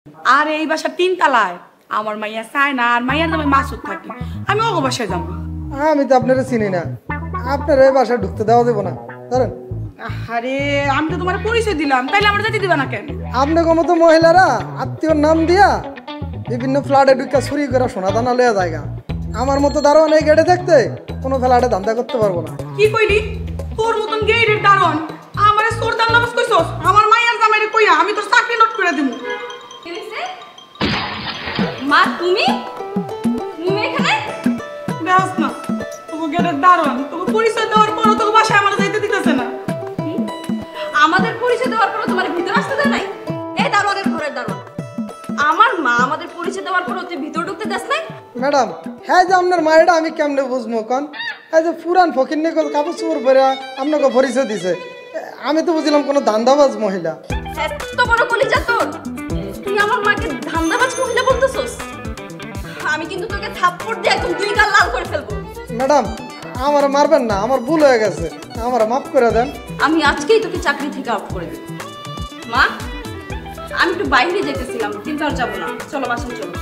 আর এই বাসা 3 তলায় আমার মাইয়া চায় না, আর মাইয়ার নামে মাসুদ থাকে। আমি ওগো বাসায় যাবো। আমি তো আপনারা চিনি না, আপনার এই বাসায় ঢুকতে দেওয়া দেবো না। ধরেন, আরে আমি তো তোমার পরিচয় দিলাম, তাইলে আমার যেতে দিবা না কেন? আপনার মতো মহিলারা আত্মীয়র নাম দিয়া বিভিন্ন ফ্ল্যাটে ঢুকা চুরি করে সোনা দানা লইয়া জায়গা। আমার মতো দারোয়ান এই গেটে থাকতে কোনো ফ্ল্যাটে ধান্দা করতে পারবো না। কি কইলি? তোর মতন গেইরের দারণ আমারে সোরদার নামাজ কইছস? আমার মাইয়ার জামাইরে কইয়া আমি তোর চাকরি নোট করে দিমু। কি হইছে? মা তুমি এখানে? দেখাস না তোকে গেটের দারণ তোকে পরিচয় দেওয়ার পরও তোকে বাসায় আমার যাইতে দিতেছে না। আমাদের পরিচয় দেওয়ার পর তোমার ভিতর আসতে দেয় নাই? এই দারোয়ানের ঘরের দারোয়ান, আমার মা আমাদের পরিচয় দেওয়ার পর তুই ভিতর ঢুকতে দেস নাই? ম্যাডাম, হ্যাঁ যে আপনার মায়েরা আমি কেমনে বুঝবো কন? এই যে পুরান ফকির নিকল কাপড় চোপড় পরে আপনাকে পরিচয় দিছে, আমি তো বুঝলাম কোনো ধান্দাবাজ মহিলা। এত বড় কলিজা তোর, তুই আমার মাকে ধান্দাবাজ মহিলা বলতেছস? আমি কিন্তু তোকে থাপ্পড় দিয়ে একদম 2 গাল লাল করে ফেলবো। ম্যাডাম, আমার মারবেন না, আমার ভুল হয়ে গেছে, আমার মাফ করে দেন। আমি আজকেই তোকে চাকরি থেকে আউট করে দেব। মা, আমি একটু বাইরে যেতেছিলাম, কিন্তু আর যাবো না, চলো বাসায় চলো।